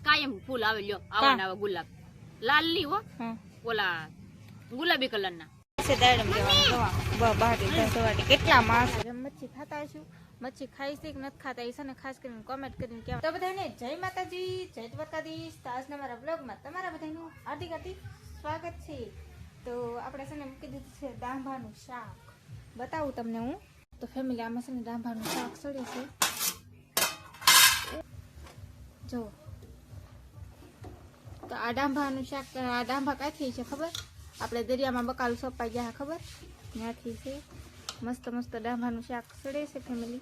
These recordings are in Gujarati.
કાયમ ફૂલ આવે લ્યો આવા ને આવા ગુલાબ લાલ ની હો ઓલા ગુલાબી કલર ના કેટલા માણસ મચ્છી ખાતા હશું મચ્છી ખાઈ છે કે નથી ખાતા એ છે ને ખાસ કરીને કોમેન્ટ કરીને કહેવા તો બધાને જય માતાજી જય દ્વારકાધીશ આજના મારા બ્લોગમાં તમારા બધાનું હાર્દિક હાર્દિક સ્વાગત છે તો આપણે છે ને મૂકી દીધું છે દાંભાનું શાક બતાવું તમને હું તો ફેમિલી આમાં છે ને દાંભાનું શાક સડે છે જો તો આ દાંભાનું શાક આ દાંભા ક્યાંથી છે ખબર આપણે દરિયામાં બકાલું સોંપાઈ ગયા ખબર ત્યાંથી છે મસ્ત મસ્ત દાંભાનું શાક સડે છે ફેમિલી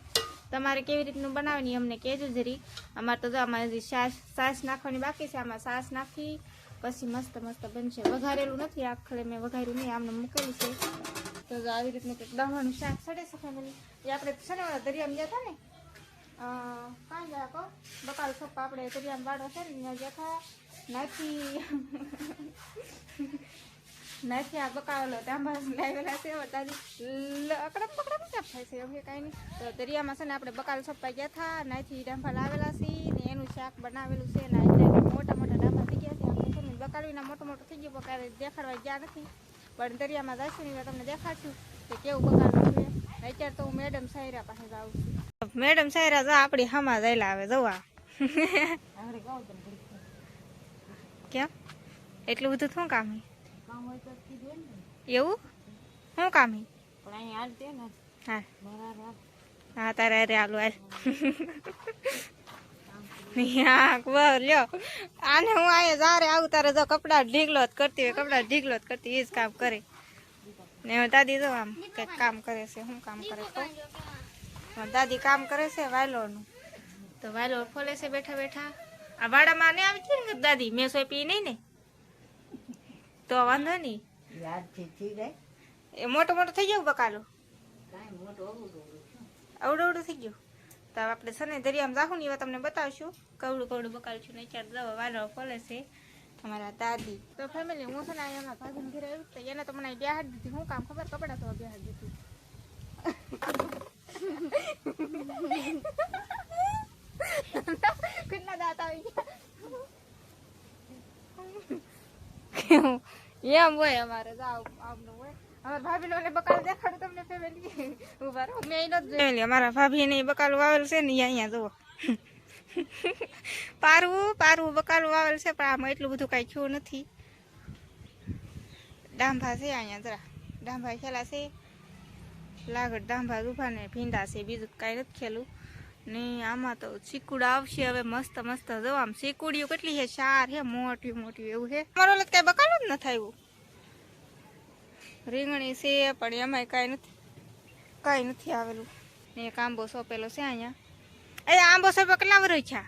તમારે કેવી રીતનું બનાવવાની અમને કહેજો જરી અમારે તો જો અમારે હજી સાસ નાખવાની બાકી છે આમાં સાસ નાખી પછી મસ્ત મસ્ત બનશે વઘારેલું નથી આખરે મેં વઘાર્યું નહીં આમને મૂકેલું છે તો આવી રીતનું કંઈક દાંભાનું શાક સડે છે ફેમિલી એ આપણે છે ને દરિયામાં ગયા હતા ને કાંઈ ગયા કહો બકાલ સોપા આપણે દરિયામાં વાડો છે ને ત્યાં ગયા હતા નાથી આ બકાવેલો દાંભા લાવેલા છે દાદી અકડમ પકડમ ક્યાં થાય છે હવે કાંઈ નહીં તો દરિયામાં છે ને આપણે બકાલ સપાઈ ગયા હતા નાથી દાંભા લાવેલા છે ને એનું શાક બનાવેલું છે ને મોટા મોટા દાંભા થઈ ગયા છે આપણે છે ને બકાલવીના મોટું મોટું થઈ ગયું બકાલે દેખાડવા ગયા નથી પણ દરિયામાં જઈશું ને તમને દેખાડશું કે કેવું બકાલું છે અત્યારે તો હું મેડમ સાયરા પાસે જાઉં છું મેડમ સાયરા જો આપણી હમા જયેલા આવે જોવા કેમ એટલું બધું શું કામ એવું શું કામ હા હા તારે અરે હાલો હાલ લ્યો આને હું અહીંયા જારે આવું તારે જો કપડા ઢીગલો જ કરતી હોય કપડા ઢીગલો જ કરતી એ જ કામ કરે ને દાદી જો આમ કંઈક કામ કરે છે શું કામ કરે તો દાદી કામ કરે છે વાયલોનું તો વાયલો ખોલે છે બેઠા બેઠા આ વાડામાં ને આવી છે ને દાદી મેં સોંપી નહીં ને તો વાંધો નહીં એ મોટો મોટો થઈ ગયો બકાલો અવડું થઈ ગયું તો આપણે છે ને દરિયામાં જાહું ને એવા તમને બતાવશું કવડું કવડું બકાલું છું ને ચાર દવા વાલો ખોલે છે તમારા દાદી તો ફેમિલી હું છે ને એમાં ભાગીને ઘરે આવ્યું તો એને તો મને બેહાડી દીધી શું કામ ખબર કપડા તો બેહાડી દીધી કેટલા દાંત આવી ગયા એમ હોય અમારે જાવ આમનું હોય અમારા ભાભી નો બકાલ દેખાડું તમને ફેમિલી ઉભા રહો મેં એનો જ ફેમિલી અમારા ભાભી ને બકાલું વાવેલું છે ને અહીંયા જુઓ પારવું બકાલું વાવેલ છે પણ આમાં એટલું બધું કાંઈ થયું નથી ડાંભા છે અહીંયા જરા ડાંભા ખેલા છે લાગડ ડાંભા ઉભા ને ભીંડા છે બીજું કાંઈ નથી ખેલું ને આમાં તો ચીકુડા આવશે હવે મસ્ત મસ્ત જો આમ ચીકુડીઓ કેટલી છે ચાર હે મોટી મોટી એવું છે અમારો કઈ બકાલું જ નથી આવ્યું રીંગણી છે પણ એમાંય કાંઈ નથી આવેલું ને એક આંબો સોંપેલો છે અહીંયા અહીંયા આંબો સોંપે કેટલા વર્ષ છે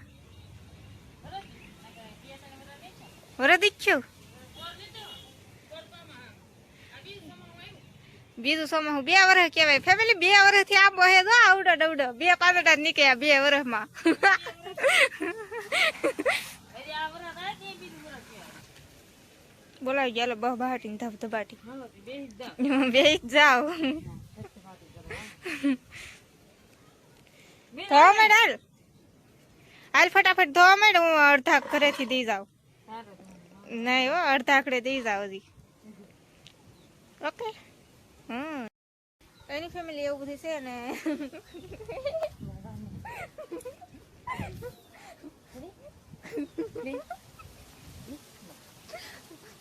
વરદ ઈચ્છું બીજું સમય હું 2 વર્ષ કહેવાય ફેમિલી 2 વર્ષથી આંબો હે જો આવડો ડવડો 2 પાંદડા નીકળ્યા 2 વર્ષમાં બોલાવી ગયા બહાટી ને ધબધબાટી બે જાઓ ધોવા માંડ હાલ ફટાફટ ધોવા માંડ હું અડધા ઘરેથી દઈ જાઉં નહીં હો અડધા આખડે દઈ જાવ હજી ઓકે એની ફેમિલી એવું બધી છે ને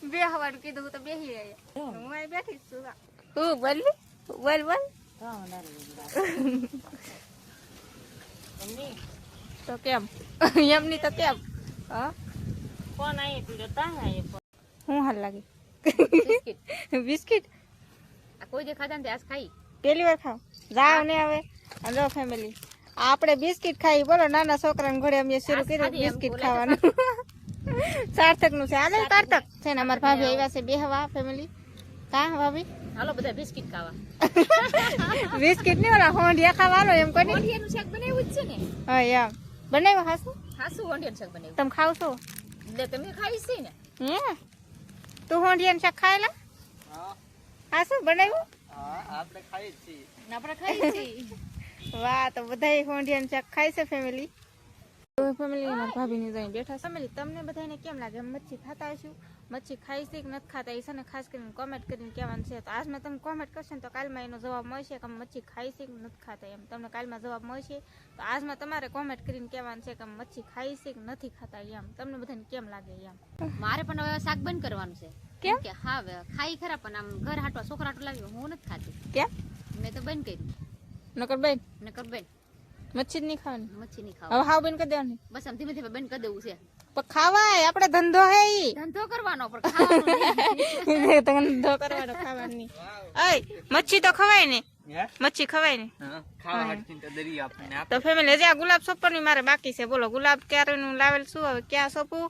બે હવાનું કીધું હું તો બેસી રહ્યા હું અહીં બેઠી છું હું બોલ તો કેમ એમની તો કેમ હા કોણ હું હાલ લાગે બિસ્કિટ કોઈ દે ખાધા ને આજ ખાઈ પેલી વાર ખાવ જાવ ને હવે હલો ફેમિલી આપણે બિસ્કિટ ખાઈ બોલો નાના છોકરાને ઘોડે અમે શરૂ કર્યું બિસ્કિટ ખાવાનું સાર્થક નું છે આલે સાર્થક છે ને અમારા ભાભી આવ્યા છે બેહવા ફેમિલી કા ભાભી હાલો બધા બિસ્કિટ ખાવા બિસ્કિટ નહીં ઓલા હોંડિયા ખાવાનો એમ કોને હોંડિયાનું શાક બનાવ્યું જ છે ને હા યાર બનાવ્યું હાસુ હોંડિયાનું શાક બનાવ્યું તમે ખાવ છો એટલે તમે ખાઈ છે ને હે તું હોંડિયાનું શાક ખાયેલા હા શું બનાવ્યું આપણે ખાઈ છીએ આપણે ખાઈ છીએ વાહ, તો બધાય હોંડિયાનું શાક ખાય છે ફેમિલી. ફેમિલી અમારા ભાભીની જઈને બેઠા ફેમિલી. તમને બધાને કેમ લાગે મચ્છી ખાતા હશું? મચ્છી ખાઈ છે કે નથી ખાતા એ છે ને ખાસ કરીને કોમેન્ટ કરીને કહેવાનું છે. તો આજમાં તમે કોમેન્ટ કરશો ને તો કાલમાં એનો જવાબ મળશે કે મચ્છી ખાઈ છે કે નથી ખાતા એમ. તમને કાલમાં જવાબ મળશે. તો આજમાં તમારે કોમેન્ટ કરીને કહેવાનું છે કે મચ્છી ખાઈ છે કે નથી ખાતા એમ. તમને બધાને કેમ લાગે એમ. મારે પણ હવે શાક બંધ કરવાનું છે. કેમ? કે હા ખાઈ ખરા પણ આમ ઘર હાટવા છોકરા હાટવા લાવ્યો હું નથી ખાતી. કેમ? મેં તો બંધ કર્યું. નકર બેન બેન મચ્છી જ નહીં ખાવાની. મચ્છી નહીં હવે ખાવા. હાવ બેન કરી દેવાની. બસ આમ ધીમે ધીમે બંધ કરી દેવું છે. પણ ખાવાય આપણે ધંધો હે ઈ. ધંધો કરવાનો પણ ખાવાનું નહીં. ધંધો કરવાનો ખાવાનો નહીં. અય મચ્છી તો ખવાય ને? મચ્છી ખવાય ને? તો ફેમિલી હજી આ ગુલાબ સોંપવાની મારે બાકી છે. બોલો ગુલાબ ક્યારેનું લાવેલ શું હવે ક્યાં સોંપું?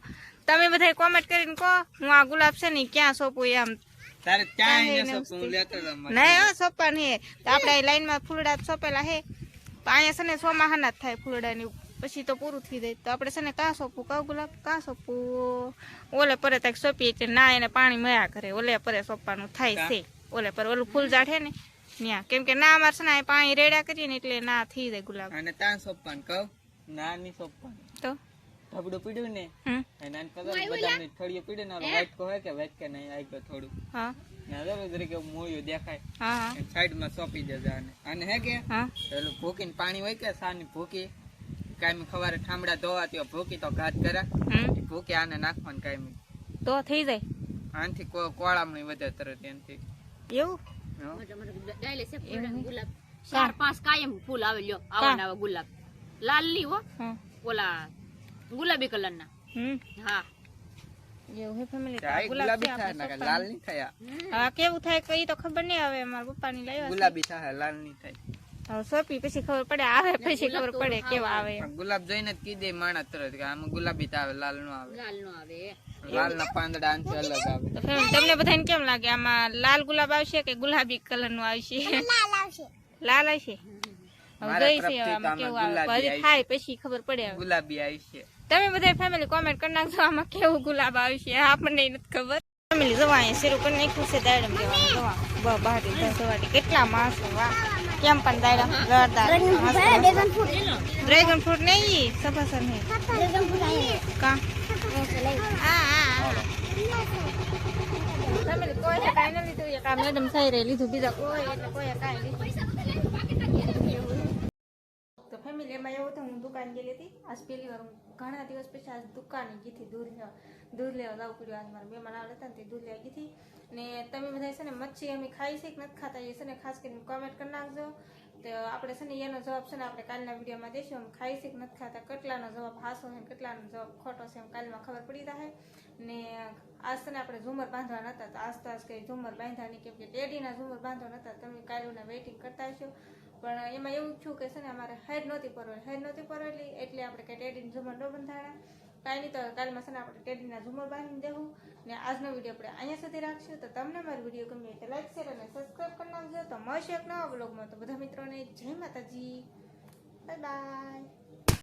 તમે બધા કોમેન્ટ કરીને કહો હું આ ગુલાબ છે ને ક્યાં સોંપું એમ. નહીં હા સોંપવા નહીં. તો આપણે લાઈનમાં ફૂલડા સોંપેલા હે. તો અહીંયા છે ને સોમાહાના જ થાય ફૂલડાની. પછી તો પૂરું થઈ જાય. તો આપણે છે ને કાં સોંપવું કાં ગુલાબ કાં સોંપવું? ઓલે પરે તક સોંપીએ એટલે ના એને પાણી મયા કરે. ઓલે પરે સોંપવાનું થાય છે. ઓલે પર ઓલું ફૂલ ઝાડ હે ને ત્યાં. કેમ કે ના અમારે છે ને પાણી રેડા કરીએ ને એટલે ના થઈ જાય ગુલાબ. અને ત્યાં સોંપવાનું કહું ના નહીં સોંપવાનું તો ધબડું પીડ્યું ને એને બદામની થળીઓ પીડ્યું ને વાઇટ કહે કે વાઇટ કે નહીં આવી ગયો થોડું હા જરીકે મૂળિયું દેખાય હા સાઈડમાં સોંપી દેજો અને હે કે હા પેલું ભૂકીને પાણી હોય કે સાની ભૂકી કાયમી ખવારે ઠામડા ધોવાતી હોય ભૂકી તો ઘાત કરા ભૂકી આને નાખવાનું કાયમી તો થઈ જાય. આનાથી કોળામણી વધે તરત એનાથી એવું ડાયલે છે ગુલાબ 4-5 કાયમ ફૂલ આવે લ્યો. આવા આવા ગુલાબ લાલ ની હો ઓલા ગુલાબી કલર ના. હા એવું હે ફેમિલી. ગુલાબી થાય ને લાલ નહીં થયા. હા કેવું થાય કઈ તો ખબર નહીં આવે. મારા પપ્પાની લાવ્યા ગુલાબી થાય લાલ નહીં થાય. હવે સોંપી પછી ખબર પડે આવે પછી ખબર પડે કેવા આવે. ગુલાબ જોઈને જ કીધે માણસ તરત કે આમાં ગુલાબી આવે લાલ નો આવે. લાલ નો આવે. લાલ ના પાંદડા આનથી અલગ આવે. તો તમને બધાને કેમ લાગે આમાં લાલ ગુલાબ આવશે કે ગુલાબી કલર નું આવશે? લાલ આવશે. હવે જોઈ છે આમાં કેવું આવે. હજી થાય પછી ખબર પડે. ગુલાબી આવશે. તમે બધા ફેમિલી કોમેન્ટ કરી નાખજો આમાં કેવું ગુલાબ આવશે. આપણને નથી ખબર. ફેમિલી જવા અહીંયા શરૂ કરી નાખ્યું છે દાડમ દેવાનું. જવા બહાર સવારે કેટલા માણસો વાહ કેમ પણ દાડમ જોરદાર. ડ્રેગન ફ્રૂટ નહીં સફરજન નહીં કા ફેમિલી કોઈ કાંઈ ન લીધું. એક આ મેડમ થઈ રહી લીધું બીજા કોઈ એટલે કોઈ કાંઈ લીધું. તો ફેમિલી એમાં એવું હતું હું દુકાન ગયેલી હતી. આજ પહેલી વાર હું ઘણા દિવસ પછી આજ દુકાને ગઈ હતી. દૂધ લેવા જવું પડ્યું. આજ મારા મહેમાન આવેલા હતા ને તે દૂધ લેવા ગઈ હતી. ને તમે બધા છે ને મચ્છી અમે ખાઈ છે કે નથી ખાતા એ છે ને ખાસ કરીને કોમેન્ટ કરી નાખજો. તો આપણે છે ને એનો જવાબ છે ને આપણે કાલના વિડીયોમાં દઈશું. અમે ખાઈ છે કે નથી ખાતા કેટલાનો જવાબ હાસો છે કેટલાનો જવાબ ખોટો છે એમ કાલમાં ખબર પડી જાય. ને આજ છે ને આપણે ઝુમર બાંધવા નતા તો આજ કંઈ ઝુમર બાંધ્યા નહીં કેમ કે ટેડીના ઝુમર બાંધવા નતા. તમે કાલના વેઇટિંગ કરતા હશો. પણ એમાં એવું થયું કે છે ને અમારે હેડ નહોતી પરવેલી એટલે આપણે કંઈ ટેડીના ઝુમર ન બંધાણા. કાંઈ નહીં તો કાલમાં છે ને આપણે ટેડીના ઝુમર બાંધી દેવું. ને આજનો વિડીયો આપણે અહીંયા સુધી રાખશું. તો તમને મારો વિડીયો ગમે તો લાઈક શેર અને સબસ્ક્રાઈબ કરી નાખજો. તો મળશે એક નવા બ્લોગમાં. તો બધા મિત્રોને જય માતાજી. Bye bye.